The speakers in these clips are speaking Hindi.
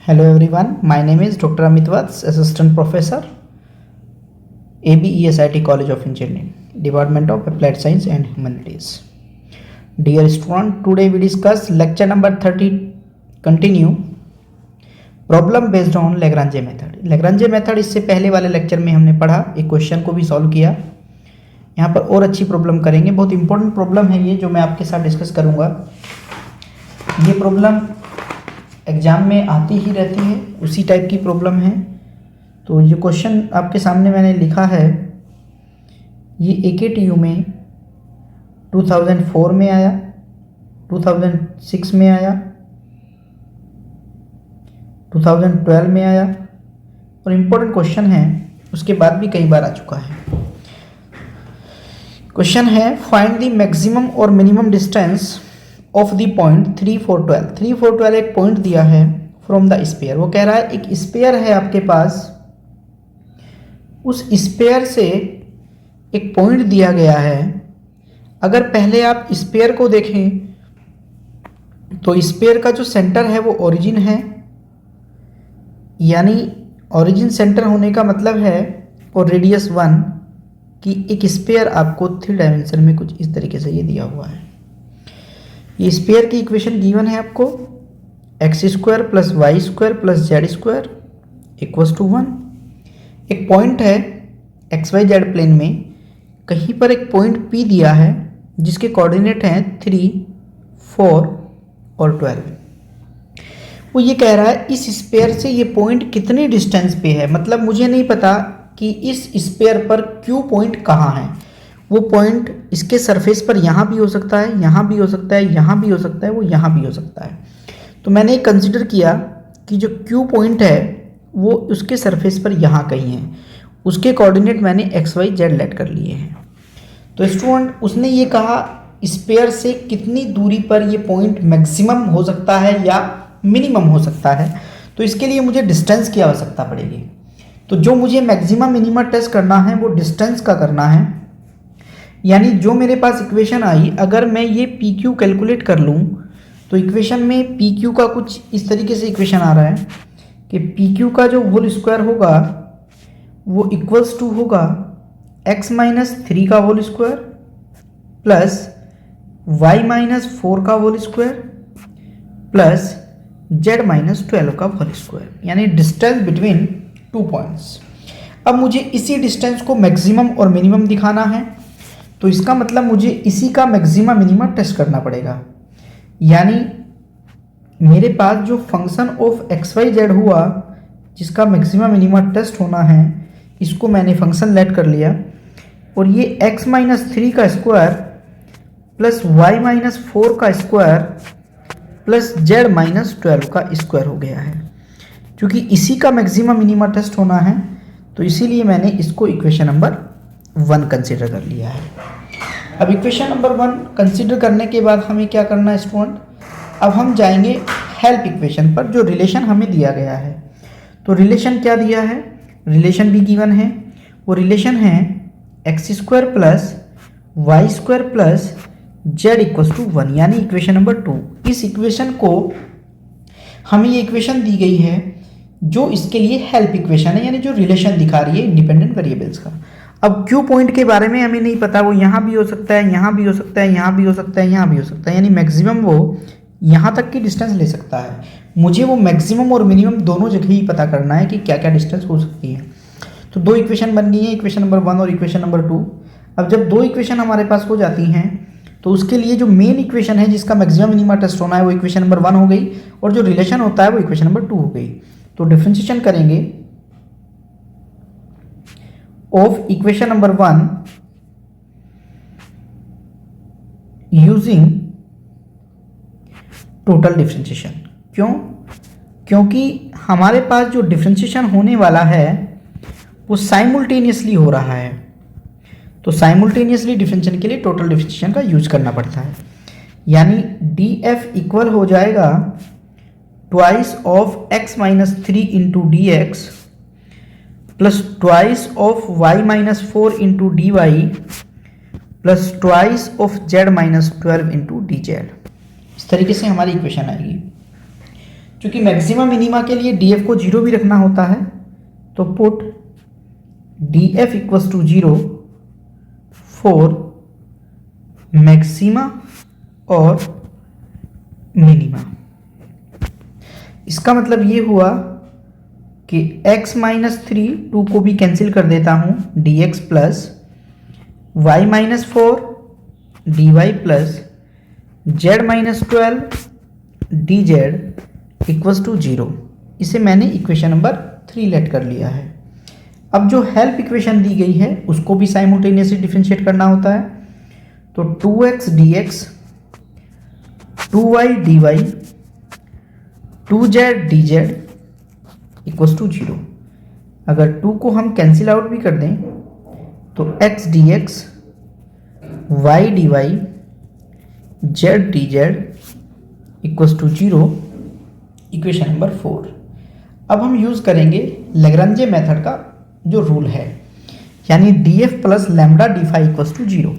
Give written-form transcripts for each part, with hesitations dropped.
Hello everyone, my name is Dr. Amit Vats, Assistant Professor, ABESIT College of Engineering, Department of Applied Science and Humanities. Dear student, today we discuss lecture number 30, continue, problem based on Lagrange method. Lagrange method इससे पहले वाले लेक्चर में हमने पढ़ा, एक क्वेश्चन को भी सॉल्व किया. यहाँ पर और अच्छी प्रॉब्लम करेंगे, बहुत इंपॉर्टेंट प्रॉब्लम है ये जो मैं आपके साथ डिस्कस करूँगा. ये प्रॉब्लम एग्ज़ाम में आती ही रहती है, उसी टाइप की प्रॉब्लम है. तो ये क्वेश्चन आपके सामने मैंने लिखा है, ये AKTU में 2004 में आया, 2006 में आया, 2012 में आया और इम्पोर्टेंट क्वेश्चन है, उसके बाद भी कई बार आ चुका है. क्वेश्चन है फाइंड द मैक्सिमम और minimum distance of the point 3, 4, 12. 3, 4, 12 एक पॉइंट दिया है फ्रॉम द स्पेयर. वो कह रहा है एक स्पेयर है आपके पास, उस स्पेयर से एक पॉइंट दिया गया है. अगर पहले आप स्पेयर को देखें तो स्पेयर का जो सेंटर है वो ओरिजिन है, यानी ओरिजिन सेंटर होने का मतलब है और रेडियस 1 कि एक स्पेयर आपको 3 डायमेंशन में कुछ इस तरीके से ये दिया हुआ है. ये स्पेयर की इक्वेशन गिवन है आपको, x² plus y² plus z² equals to 1. एक पॉइंट है XYZ प्लेन में, कहीं पर एक पॉइंट P दिया है जिसके कोऑर्डिनेट हैं 3, 4 और 12. वो ये कह रहा है इस स्पेयर से ये पॉइंट कितनी डिस्टेंस पे है. मतलब मुझे नहीं पता कि इस स्पेयर पर Q पॉइंट कहाँ है. वो पॉइंट इसके सरफेस पर यहाँ भी हो सकता है, यहाँ भी हो सकता है, यहाँ भी हो सकता है, वो यहाँ भी हो सकता है. तो मैंने कंसिडर किया कि जो Q पॉइंट है वो उसके सरफेस पर यहाँ कहीं है. उसके कोऑर्डिनेट मैंने XYZ लेट कर लिए हैं. तो स्टूडेंट उसने ये कहा स्पेयर से कितनी दूरी पर ये पॉइंट मैक्सिमम हो सकता है या मिनिमम हो सकता है. तो इसके लिए मुझे डिस्टेंस की आवश्यकता पड़ेगी. तो जो मुझे मैक्सिमम मिनिमम टेस्ट करना है वो डिस्टेंस का करना है. यानी जो मेरे पास इक्वेशन आई, अगर मैं ये PQ कैलकुलेट कर लूँ तो इक्वेशन में PQ का कुछ इस तरीके से इक्वेशन आ रहा है कि PQ का जो होल स्क्वायर होगा वो इक्वल्स टू होगा x-3 का होल स्क्वायर प्लस y-4 का होल स्क्वायर प्लस z-12 का होल स्क्वायर, यानी डिस्टेंस बिटवीन 2 पॉइंट्स. अब मुझे इसी डिस्टेंस को मैक्सिमम और मिनिमम दिखाना है, तो इसका मतलब मुझे इसी का मैक्सिमम मिनिमम टेस्ट करना पड़ेगा. यानी मेरे पास जो फंक्शन ऑफ XYZ हुआ जिसका मैक्सिमम मिनिमम टेस्ट होना है, इसको मैंने फंक्शन लेट कर लिया और ये x-3 का स्क्वायर प्लस y-4 का स्क्वायर प्लस z-12 का स्क्वायर हो गया है. क्योंकि इसी का मैक्सिमम मिनिमम टेस्ट होना है तो इसीलिए मैंने इसको इक्वेशन नंबर 1 कंसीडर कर लिया है. अब इक्वेशन नंबर 1 कंसीडर करने के बाद हमें क्या करना है स्टूडेंट, अब हम जाएंगे हेल्प इक्वेशन पर जो रिलेशन हमें दिया गया है. तो रिलेशन क्या दिया है, रिलेशन भी गिवन है. वो रिलेशन है x² plus y² plus z equals to 1, यानी इक्वेशन नंबर 2. इस इक्वेशन को हमें ये इक्वेशन दी गई है जो इसके लिए हेल्प इक्वेशन है, यानी जो रिलेशन दिखा रही है इंडिपेंडेंट वेरिएबल्स का. अब Q पॉइंट के बारे में हमें नहीं पता, वो यहाँ भी हो सकता है, यहाँ भी हो सकता है, यहाँ भी हो सकता है, यहाँ भी हो सकता है, यानी मैक्सिमम वो यहाँ तक की डिस्टेंस ले सकता है. मुझे वो मैक्सिमम और मिनिमम दोनों जगह ही पता करना है कि क्या क्या डिस्टेंस हो सकती है. तो 2 इक्वेशन बन गई हैं, इक्वेशन नंबर 1 और इक्वेशन नंबर 2. अब जब 2 इक्वेशन हमारे पास हो जाती हैं तो उसके लिए जो मेन इक्वेशन है जिसका मैक्सिमम मिनिमम टेस्ट होना है वो इक्वेशन नंबर 1 हो गई और जो रिलेशन होता है वो इक्वेशन नंबर 2 हो गई. तो डिफरेंशिएशन करेंगे of equation number 1 using total differentiation. क्यों? क्योंकि हमारे पास जो डिफरेंशिएशन होने वाला है वो साइमल्टेनियसली हो रहा है. तो साइमल्टेनियसली डिफरेंशिएशन के लिए टोटल डिफरेंशिएशन का यूज करना पड़ता है. यानी DF इक्वल हो जाएगा twice of x-3 into dx plus twice of y-4 into dy plus twice of z-12 into dz. इस तरीके से हमारी इक्वेशन आएगी. क्योंकि मैक्सिमा मिनिमा के लिए डी एफ को 0 भी रखना होता है, तो put D F equals to 0 for maxima और मिनिमा। इसका मतलब ये हुआ कि x माइनस 3, 2 को भी कैंसिल कर देता हूँ, dx plus y minus 4 dy plus z minus 12 dz equals to 0। इसे मैंने इक्वेशन नंबर 3 लेट कर लिया है। अब जो हेल्प इक्वेशन दी गई है उसको भी साइमल्टेनियसली डिफरेंशिएट करना होता है, तो 2x dx 2y dy 2z dz equals to 0। अगर 2 को हम कैंसिल आउट भी कर दें तो x dx y dy z dz equals to 0, equation number 4। अब हम यूज़ करेंगे लैग्रेंजे मेथड का जो रूल है, यानी df plus lambda D phi equals to 0।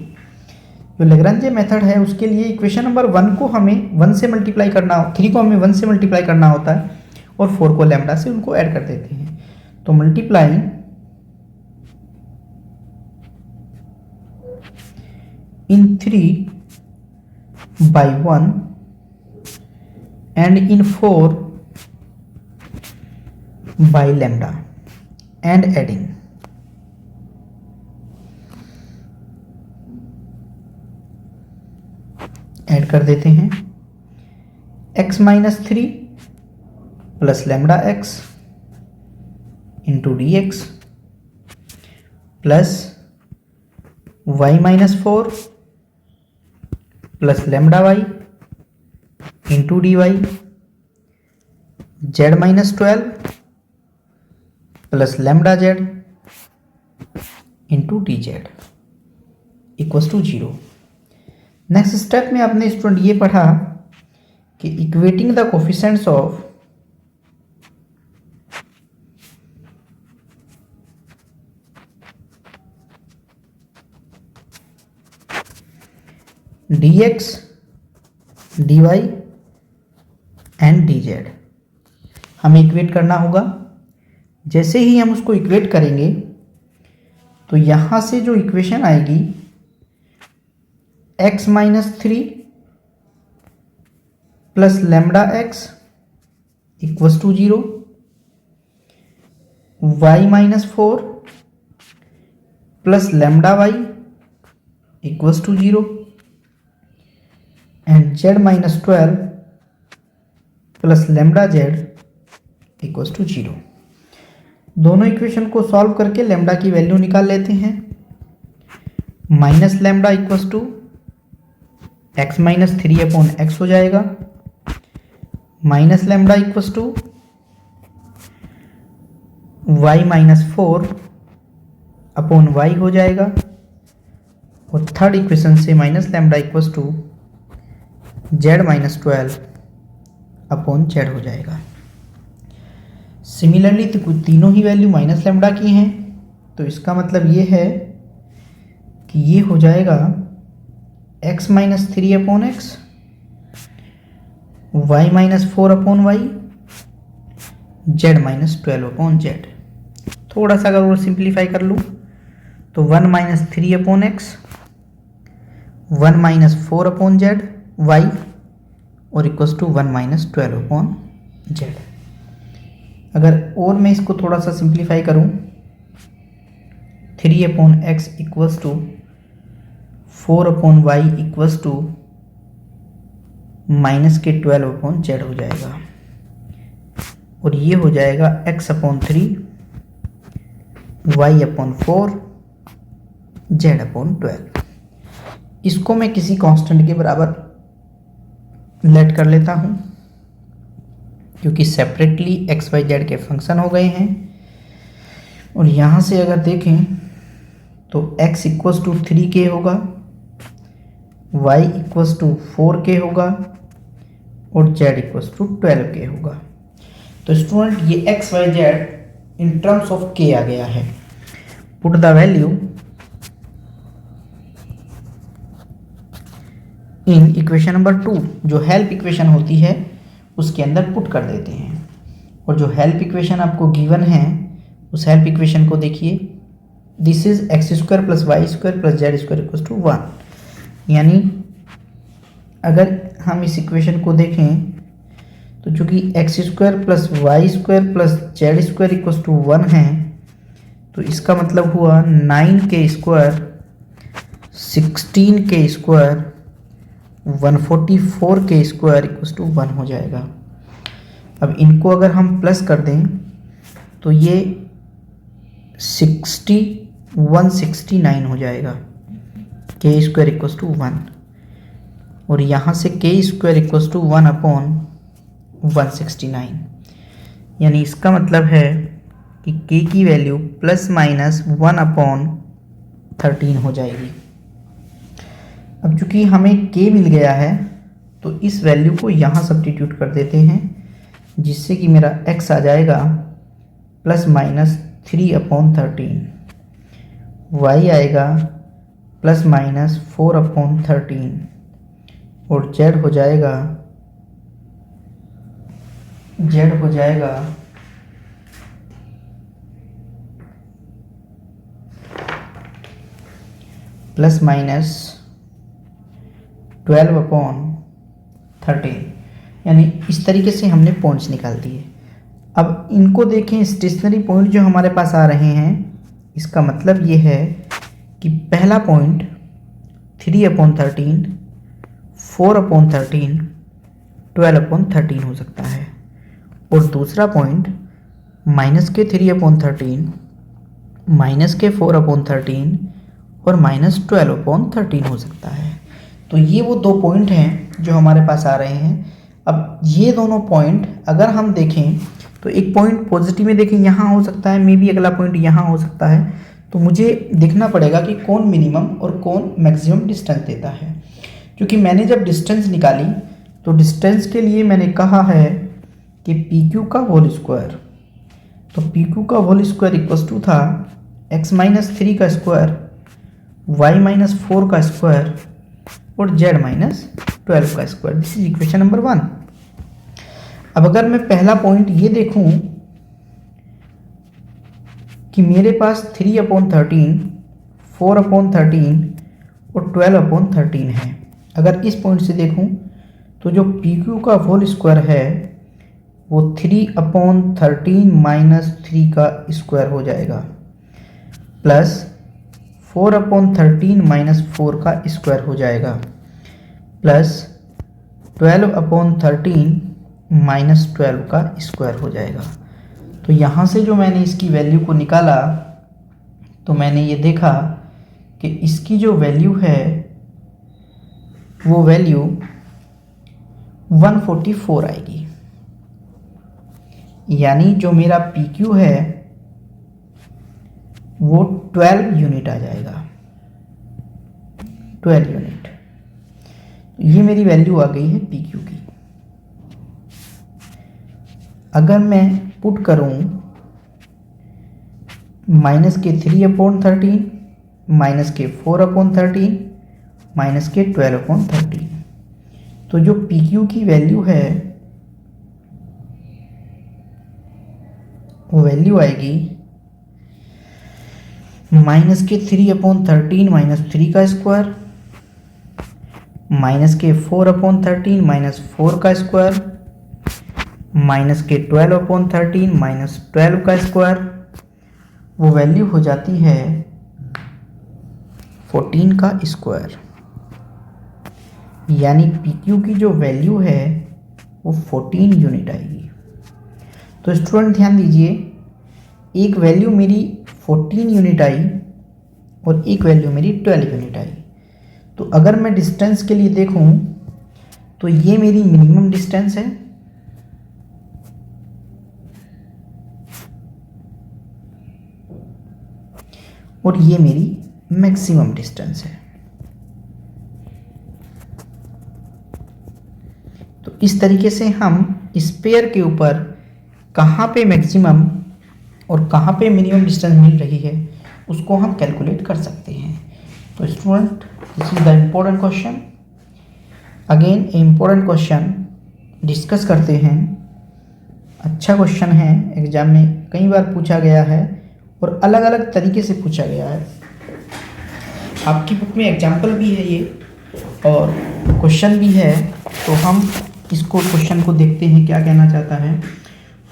जो लैग्रेंजे मेथड है उसके लिए इक्वेशन नंबर 1 को हमें 1 से मल्टीप्लाई करना, 3 को हमें 1 से मल्टीप्लाई करना होता है और 4 को लैम्डा से उनको ऐड कर देते हैं। तो multiplying in 3 by 1 and in 4 by lambda and adding, add कर देते हैं x minus 3 plus lambda x into D X plus y minus 4 plus lambda y into D Y, z minus 12 plus lambda z into D Z equals to 0। Next step में आपने स्टूडेंट ये पढ़ा कि equating the coefficients of dx dy and dz हमें इक्वेट करना होगा। जैसे ही हम उसको इक्वेट करेंगे तो यहाँ से जो इक्वेशन आएगी x minus 3 plus lambda x equals to 0, y minus 4 plus lambda y equals to 0 and z minus 12 plus lambda z equals to 0। दोनों इक्वेशन को सॉल्व करके लैम्डा की वैल्यू निकाल लेते हैं। Minus lambda equals to x minus 3 upon X हो जाएगा, minus lambda equals to y minus 4 upon y हो जाएगा, और थर्ड इक्वेशन से minus lambda equals to z minus 12 upon z हो जाएगा। सिमिलरली तो तीनों ही वैल्यू माइनस लैम्डा की हैं, तो इसका मतलब ये है कि ये हो जाएगा x minus 3 upon x, y minus 4 upon y, z minus 12 upon z. थोड़ा सा अगर और सिंप्लीफाई कर लूँ तो 1 minus 3 upon x, 1 minus 4 upon z y, और equals to 1 minus 12 upon z. अगर और मैं इसको थोड़ा सा सिंप्लीफाई करूं, 3 upon x equals to 4 upon y equals to minus के 12 अपॉन जेड हो जाएगा, और ये हो जाएगा x upon 3 y upon 4 z upon 12। इसको मैं किसी कांस्टेंट के बराबर लेट कर लेता हूं, क्योंकि सेपरेटली एक्स वाई जेड के फंक्शन हो गए हैं। और यहाँ से अगर देखें तो x इक्वल्स टू 3k होगा, y इक्वल्स टू 4k होगा, और z इक्वल्स टू 12k होगा। तो स्टूडेंट ये x y z in terms of k आ गया है। Put the value in equation number 2, जो हेल्प इक्वेशन होती है उसके अंदर पुट कर देते हैं। और जो हेल्प इक्वेशन आपको गिवन है उस हेल्प इक्वेशन को देखिए, this is X square plus Y square plus Z square equals to 1। यानी अगर हम इस इक्वेशन को देखें तो चूंकि X square plus Y square plus Z square equals to 1 है, तो इसका मतलब हुआ 9k square 16k square 144k square equals to 1 हो जाएगा। अब इनको अगर हम प्लस कर दें तो ये 169 हो जाएगा, k स्क्वायर इक्वल्स टू 1। और यहाँ से k square equals to 1 upon 169, यानी इसका मतलब है कि k की वैल्यू प्लस माइनस 1 अपॉन 13 हो जाएगी। अब चूंकि हमें k मिल गया है तो इस वैल्यू को यहाँ सब्स्टिट्यूट कर देते हैं, जिससे कि मेरा x आ जाएगा प्लस माइनस 3 अपॉन 13, y आएगा प्लस माइनस 4 अपॉन 13 और z हो जाएगा प्लस माइनस 12 अपॉन 13। यानी इस तरीके से हमने पॉइंट्स निकाल दिए। अब इनको देखें, स्टेशनरी पॉइंट जो हमारे पास आ रहे हैं, इसका मतलब ये है कि पहला पॉइंट 3 अपॉन 13, 4 अपॉन 13, 12 अपॉन 13 हो सकता है, और दूसरा पॉइंट माइनस के 3 अपॉन 13, माइनस के 4 अपॉन 13 और माइनस 12 अपॉन 13 हो सकता है। तो ये वो दो पॉइंट हैं जो हमारे पास आ रहे हैं। अब ये दोनों पॉइंट अगर हम देखें तो एक पॉइंट पॉजिटिव में देखें यहाँ हो सकता है, मे बी अगला पॉइंट यहाँ हो सकता है। तो मुझे देखना पड़ेगा कि कौन मिनिमम और कौन मैक्सिमम डिस्टेंस देता है। क्योंकि मैंने जब डिस्टेंस निकाली तो डिस्टेंस के लिए मैंने कहा है कि पी क्यू का होल स्क्वायर, तो पी क्यू का होल स्क्वायर इक्वल्स टू था x माइनस 3 का स्क्वायर, y माइनस 4 का स्क्वायर और z माइनस 12 का square. This is equation number 1। अब अगर मैं पहला पॉइंट ये देखूं कि मेरे पास 3 अपॉन 13, 4 अपॉन 13 और 12 अपॉन 13 है, अगर इस पॉइंट से देखूं तो जो पी क्यू का होल स्क्वायर है वो 3 अपॉन 13 माइनस 3 का स्क्वायर हो जाएगा, प्लस 4 अपॉन 13 माइनस 4 का स्क्वायर हो जाएगा, प्लस 12 अपॉन 13 माइनस 12 का स्क्वायर हो जाएगा। तो यहाँ से जो मैंने इसकी वैल्यू को निकाला तो मैंने ये देखा कि इसकी जो वैल्यू है वो वैल्यू 144 आएगी। यानी जो मेरा PQ है वो 12 यूनिट आ जाएगा, 12 यूनिट। तो ये मेरी वैल्यू आ गई है PQ की। अगर मैं पुट करूं माइनस के 3 अपॉन 13, माइनस के 4 अपॉन 13, माइनस के 12 अपॉन 13, तो जो PQ की वैल्यू है वो वैल्यू आएगी माइनस के 3 अपॉन 13 माइनस 3 का स्क्वायर, माइनस के 4 अपॉन 13 माइनस 4 का स्क्वायर, माइनस के 12 अपॉन 13 माइनस 12 का स्क्वायर, वो वैल्यू हो जाती है 14 का स्क्वायर। यानी PQ की जो वैल्यू है वो 14 यूनिट आएगी। तो स्टूडेंट ध्यान दीजिए, एक वैल्यू मेरी 14 यूनिट आई और एक वैल्यू मेरी 12 यूनिट आई। तो अगर मैं डिस्टेंस के लिए देखूं तो ये मेरी मिनिमम डिस्टेंस है और ये मेरी मैक्सिमम डिस्टेंस है। तो इस तरीके से हम स्पेयर के ऊपर कहाँ पे मैक्सिमम और कहाँ पे मिनिमम डिस्टेंस मिल रही है उसको हम कैलकुलेट कर सकते हैं। तो student, this is the important question. Again A important question discuss करते हैं। अच्छा क्वेश्चन है, एग्जाम में कई बार पूछा गया है और अलग अलग तरीके से पूछा गया है। आपकी बुक में एग्जाम्पल भी है ये और क्वेश्चन भी है, तो हम इसको क्वेश्चन को देखते हैं क्या कहना चाहता है।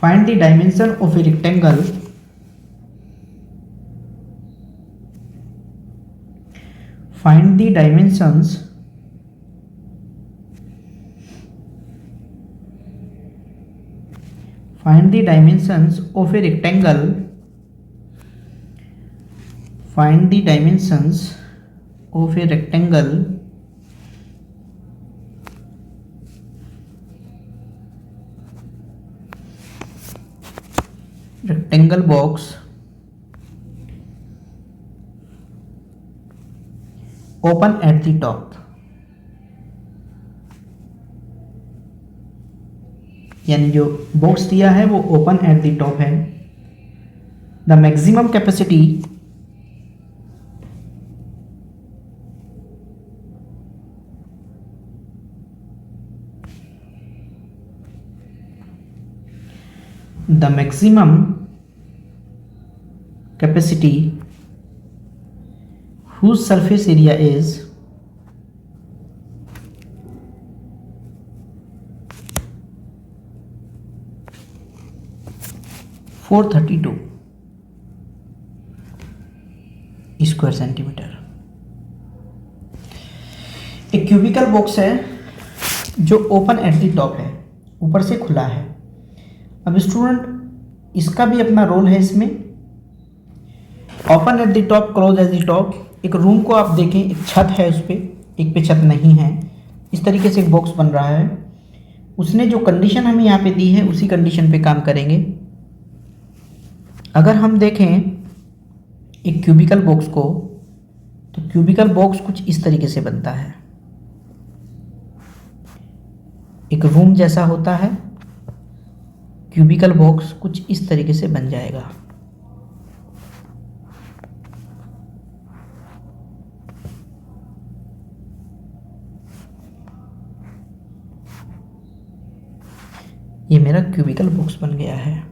Find the dimension of a rectangle find the dimensions of a rectangle. Find the dimensions of a rectangle box open at the top। यानी जो बॉक्स दिया है वो ओपन एट द टॉप है। The maximum capacity whose surface area is 432 square centimetre. एक क्यूबिकल बॉक्स है जो ओपन एट द टॉप है, ऊपर से खुला है। अब स्टूडेंट इसका भी अपना रोल है इसमें। Open at the top, close eight the top. एक रूम को आप देखें, एक छत है उस पर, एक पे छत नहीं है, इस तरीके से एक बॉक्स बन रहा है। उसने जो कंडीशन हमें यहाँ पे दी है उसी कंडीशन पे काम करेंगे। अगर हम देखें एक क्यूबिकल बॉक्स को, तो क्यूबिकल बॉक्स कुछ इस तरीके से बनता है। एक रूम जैसा होता है, क्यूबिकल बॉक्स कुछ इस तरीके से बन जाएगा। ये मेरा क्यूबिकल बॉक्स बन गया है।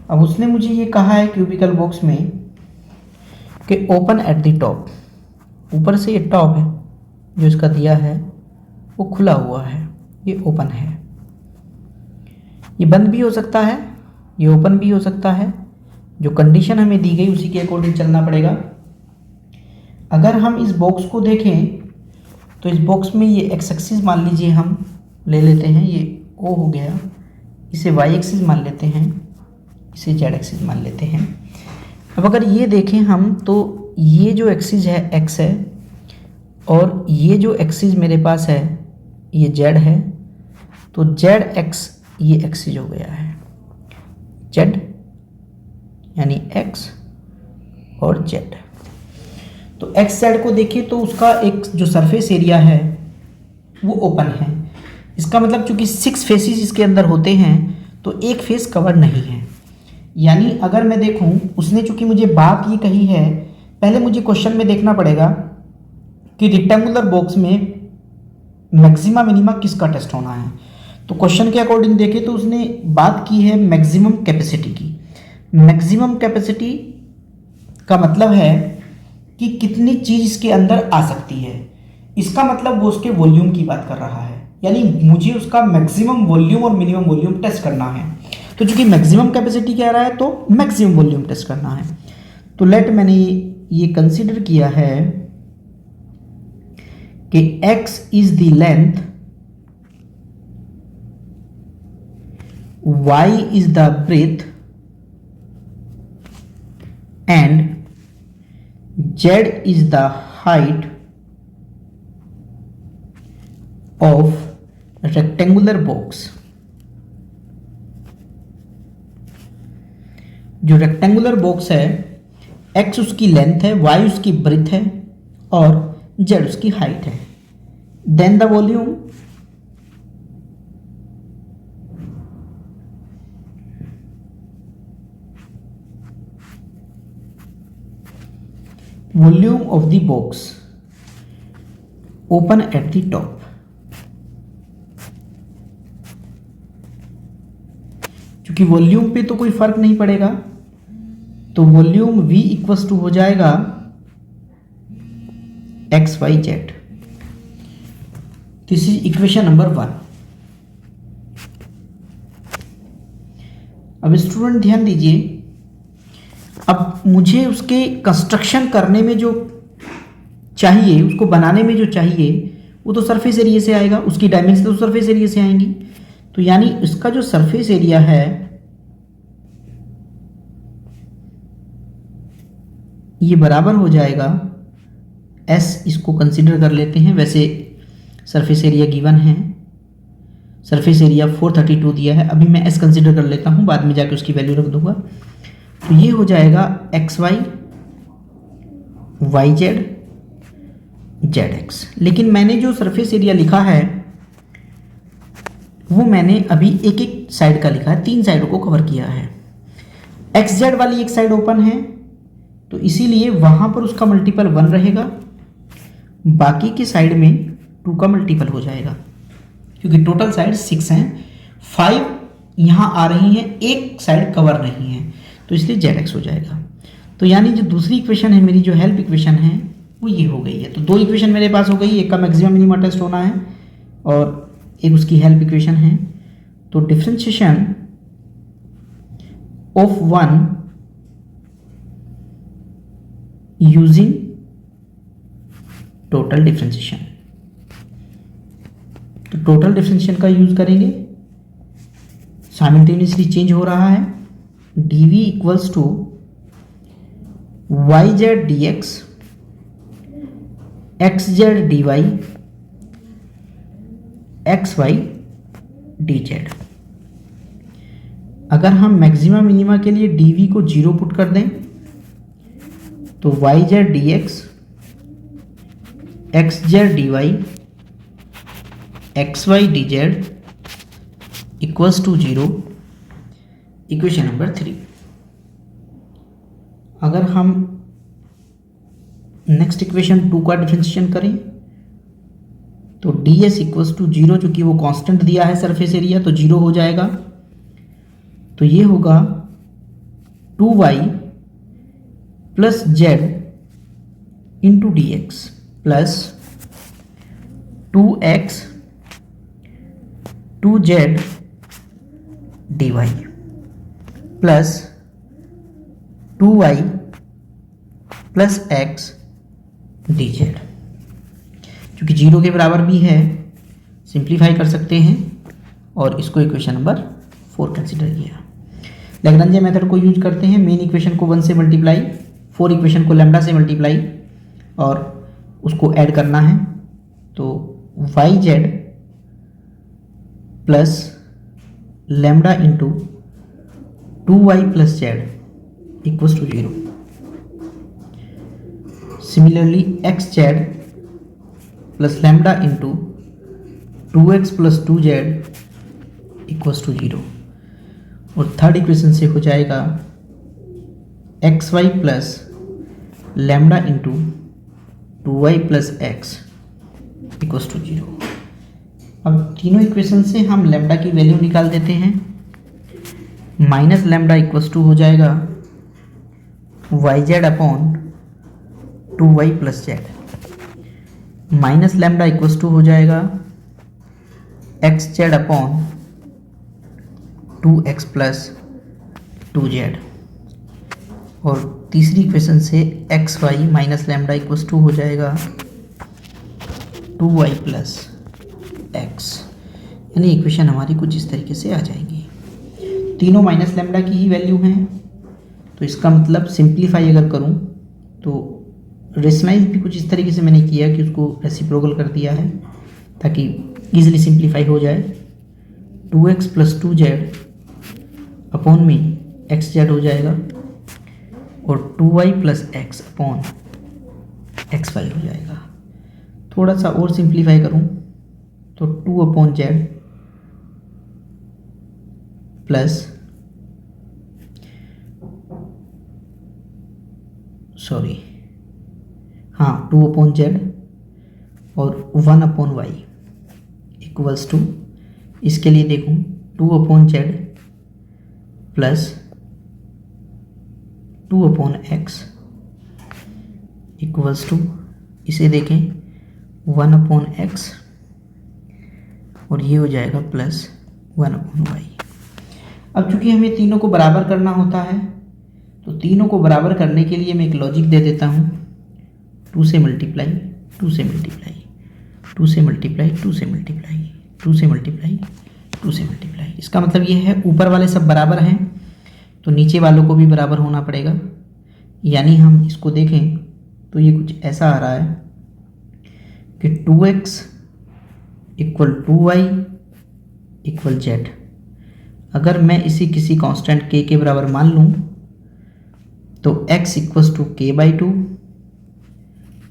अब उसने मुझे ये कहा है क्यूबिकल बॉक्स में कि ओपन एट द टॉप, ऊपर से ये टॉप है जो इसका दिया है वो खुला हुआ है, ये ओपन है। ये बंद भी हो सकता है, ये ओपन भी हो सकता है। जो कंडीशन हमें दी गई उसी के अकॉर्डिंग चलना पड़ेगा। अगर हम इस बॉक्स को देखें तो इस बॉक्स में ये एक्स एक्सिस मान लीजिए हम ले लेते हैं, ये ओ हो गया। इसे वाई एक्सिस मान लेते हैं, इसे जेड एक्सिस मान लेते हैं। अब अगर ये देखें हम तो ये जो एक्सिस है एक्स है और ये जो एक्सिस मेरे पास है ये जेड है, तो जेड एक्स ये एक्सिस हो गया है। जेड यानी एक्स और जेड। तो एक्स जेड को देखिए तो उसका एक जो सरफेस एरिया है वो ओपन है। इसका मतलब चूंकि 6 फेसेस इसके अंदर होते हैं तो एक फेस कवर नहीं है। यानी अगर मैं देखूं, उसने चूंकि मुझे बात ये कही है, पहले मुझे क्वेश्चन में देखना पड़ेगा कि रेक्टेंगुलर बॉक्स में मैक्सिमा मिनिमा किसका टेस्ट होना है। तो क्वेश्चन के अकॉर्डिंग देखें तो उसने बात की है मैक्सिमम कैपेसिटी की। मैक्सिमम कैपेसिटी का मतलब है कि कितनी चीज़ इसके अंदर आ सकती है। इसका मतलब वो उसके वॉल्यूम की बात कर रहा है, यानी मुझे उसका मैक्सिमम वॉल्यूम और मिनिमम वॉल्यूम टेस्ट करना है। तो चूंकि मैक्सिमम कैपेसिटी कह रहा है तो मैक्सिमम वॉल्यूम टेस्ट करना है। तो लेट मैंने ये कंसीडर किया है कि x is the length, y is the breadth and z is the height of rectangular box. जो रेक्टेंगुलर बॉक्स है, x उसकी लेंथ है, y उसकी ब्रेथ है और z उसकी हाइट है। Then the volume of the box open at the top. क्योंकि वॉल्यूम पे तो कोई फर्क नहीं पड़ेगा, तो वॉल्यूम V इक्वल्स टू हो जाएगा X Y Z. This is equation number 1। अब स्टूडेंट ध्यान दीजिए, अब मुझे उसके कंस्ट्रक्शन करने में जो चाहिए, उसको बनाने में जो चाहिए, वो तो सरफेस एरिया से आएगा, उसकी डायमेंशन तो सरफेस एरिया से आएंगी। तो यानी इसका जो सरफेस एरिया है ये बराबर हो जाएगा एस, इसको कंसीडर कर लेते हैं। वैसे सरफेस एरिया गिवन है, सरफेस एरिया 432 दिया है, अभी मैं एस कंसीडर कर लेता हूँ, बाद में जाके उसकी वैल्यू रख दूंगा। तो ये हो जाएगा X Y, Y Z, Z X. लेकिन मैंने जो सरफेस एरिया लिखा है वो मैंने अभी एक एक साइड का लिखा है, 3 साइडों को कवर किया है। एक्स जेड वाली एक साइड ओपन है, तो इसीलिए वहां पर उसका मल्टीपल 1 रहेगा, बाकी की साइड में 2 का मल्टीपल हो जाएगा, क्योंकि टोटल साइड 6 हैं, 5 यहाँ आ रही हैं, एक साइड कवर नहीं है, तो इसलिए जेड एक्स हो जाएगा। तो यानी जो दूसरी इक्वेशन है मेरी, जो हेल्प इक्वेशन है, वो ये हो गई है। तो 2 इक्वेशन मेरे पास हो गई, एक का मैक्सिमम मिनिमा टेस्ट होना है और एक उसकी हेल्प इक्वेशन है। तो differentiation of 1 using total differentiation, तो टोटल डिफरेंशिएशन का यूज करेंगे। साइमल्टेनियसली चेंज हो रहा है, dv equals to Y Z D X, X Z D Y, X Y D Z. अगर हम मैक्सिमम मिनिमा के लिए dv को 0 पुट कर दें तो Y Z D X, X Z D Y, X Y D Z equals to 0, equation number 3। अगर हम नेक्स्ट इक्वेशन 2 का डिफरेंशिएशन करें तो ds इक्वल्स टू 0, चूंकि वो कांस्टेंट दिया है सरफेस एरिया, तो 0 हो जाएगा। तो ये होगा 2y plus Z into D X plus 2x 2z dy plus 2y plus x dz। क्योंकि 0 के बराबर भी है, सिंप्लीफाई कर सकते हैं और इसको इक्वेशन नंबर 4 कंसीडर किया। लैग्रेंज मेथड को यूज करते हैं। मेन इक्वेशन को 1 से मल्टीप्लाई, 4 इक्वेशन को लैम्डा से मल्टीप्लाई और उसको ऐड करना है। तो Y Z plus lambda into 2y plus Z equals to 0। Similarly X Z plus lambda into 2x plus 2z equals to 0। और थर्ड इक्वेशन से हो जाएगा X Y plus lambda into 2y plus x equals to 0। अब तीनों इक्वेशन से हम लैम्डा की वैल्यू निकाल देते हैं। माइनस लैम्डा इक्वल्स टू हो जाएगा Y Z upon 2y plus Z, minus lambda equals to हो जाएगा x Z upon 2x plus 2z। और तीसरी इक्वेशन से X Y minus lambda equals to हो जाएगा 2y प्लस एक्स। यानी इक्वेशन हमारी कुछ इस तरीके से आ जाएंगी। तीनों माइनस लैम्डा की ही वैल्यू हैं, तो इसका मतलब सिंप्लीफाई अगर करूं तो रेशनलाइज भी कुछ इस तरीके से मैंने किया कि उसको रेसिप्रोकल कर दिया है ताकि इजीली सिंप्लीफाई हो जाए। 2x प्लस 2z अपॉन में एक्स जेड हो जाएगा और 2y plus X upon X Y हो जाएगा। थोड़ा सा और सिंप्लीफाई करूं तो 2 upon Z plus 2 upon Z और 1 अपॉन वाई इक्वल्स टू, इसके लिए देखूं 2 upon Z plus 2/x equals to, इसे देखें 1/x और ये हो जाएगा प्लस 1/y। अब चूंकि हमें तीनों को बराबर करना होता है, तो तीनों को बराबर करने के लिए मैं एक लॉजिक दे देता हूँ, 2 से मल्टीप्लाई, 2 से मल्टीप्लाई, 2 से मल्टीप्लाई, 2 से मल्टीप्लाई, 2 से मल्टीप्लाई, 2 से मल्टीप्लाई। इसका मतलब ये है ऊपर वाले सब बराबर हैं तो नीचे वालों को भी बराबर होना पड़ेगा। यानी हम इसको देखें तो ये कुछ ऐसा आ रहा है कि 2x equal 2y equal z। अगर मैं इसे किसी कांस्टेंट k के बराबर मान लूँ तो x equals to k/2,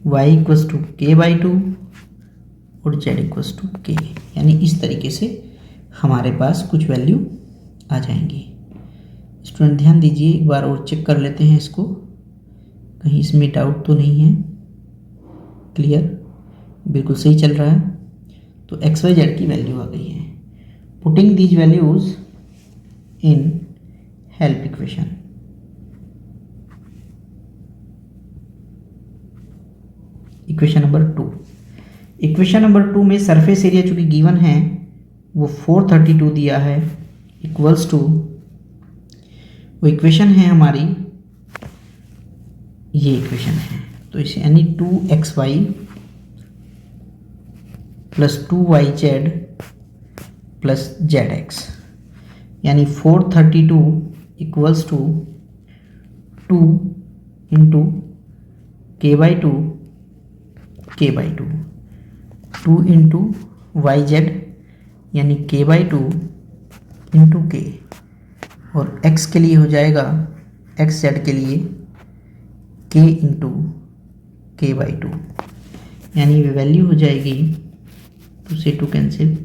y equals to k/2 और z इक्वल्स टू k। यानी इस तरीके से हमारे पास कुछ वैल्यू आ जाएंगी। स्टूडेंट ध्यान दीजिए, एक बार और चेक कर लेते हैं इसको, कहीं इसमें डाउट तो नहीं है। क्लियर, बिल्कुल सही चल रहा है। तो एक्स वाई जेड की वैल्यू आ गई है। Putting these values in help equation. Equation number 2। Equation number 2 में सरफेस एरिया चूंकि गिवन है वो 432 दिया है, इक्वल्स टू, वो इक्वेशन है हमारी, ये इक्वेशन है। तो इसे यानी 2xy plus 2yz plus zx, यानी 432 equals to 2 into k/2, k/2, 2 into yz यानी k/2 इंटू k, और x के लिए हो जाएगा, xz के लिए k इंटू k/2, यानी वैल्यू हो जाएगी 2 से 2 cancel,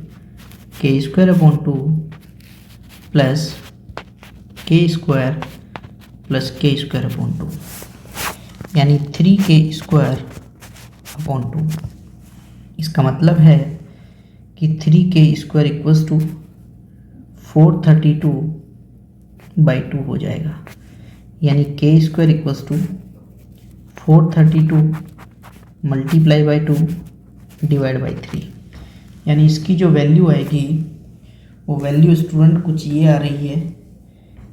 k² plus k² plus k²/2, यानी 3k²/2। इसका मतलब है कि 3k² इक्वल्स टू 432/2 हो जाएगा, यानी k² equals to 432 multiply by 2 divide by 3। यानी इसकी जो वैल्यू आएगी वो वैल्यू स्टूडेंट कुछ ये आ रही है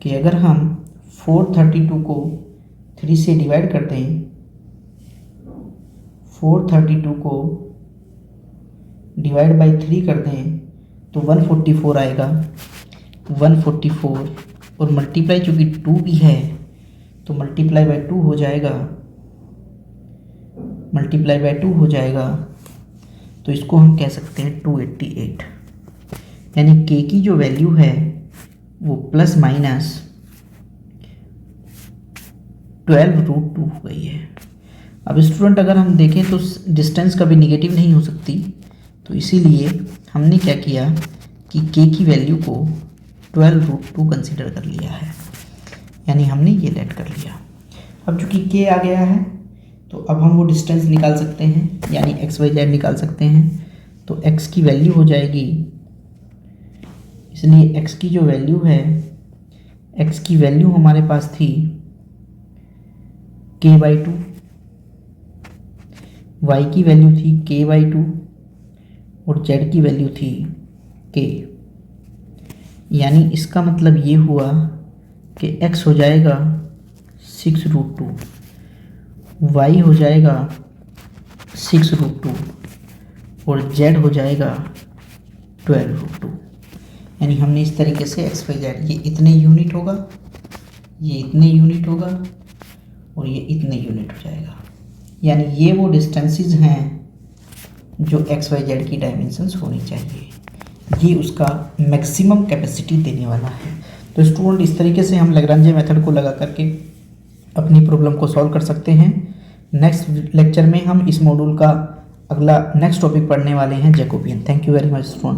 कि अगर हम 432 को 3 से डिवाइड करते हैं, 432 को डिवाइड बाई 3 करते हैं तो 144 आएगा, 144 और मल्टीप्लाई चूँकि 2 भी है तो मल्टीप्लाई बाई 2 हो जाएगा, मल्टीप्लाई बाई 2 हो जाएगा, तो इसको हम कह सकते हैं 288। यानी k की जो वैल्यू है वो प्लस माइनस 12√2 हो गई है। अब स्टूडेंट अगर हम देखें तो डिस्टेंस कभी निगेटिव नहीं हो सकती, तो इसीलिए हमने क्या किया कि k की वैल्यू को 12√2 कंसीडर कर लिया है, यानी हमने ये लेट कर लिया। अब चूँकि k आ गया है तो अब हम वो डिस्टेंस निकाल सकते हैं, यानी एक्स वाई जेड निकाल सकते हैं। तो x की वैल्यू हो जाएगी, इसलिए x की जो वैल्यू है, x की वैल्यू हमारे पास थी k/2, y की वैल्यू थी k/2 और z की वैल्यू थी k। यानी इसका मतलब ये हुआ कि x हो जाएगा 6√2, y हो जाएगा 6√2 और z हो जाएगा 12√2। यानी हमने इस तरीके से एक्स वाई जेड, ये इतने यूनिट होगा, ये इतने यूनिट होगा और ये इतने यूनिट हो जाएगा। यानी ये वो डिस्टेंसेस हैं जो एक्स वाई जेड की डायमेंशंस होनी चाहिए, ये उसका मैक्सिमम कैपेसिटी देने वाला है। तो स्टूडेंट इस तरीके से हम लैग्रांजे मेथड को लगा करके अपनी प्रॉब्लम को सॉल्व कर सकते हैं। नेक्स्ट लेक्चर में हम इस मॉड्यूल का अगला नेक्स्ट टॉपिक पढ़ने वाले हैं, Jacobian. Thank you very much student.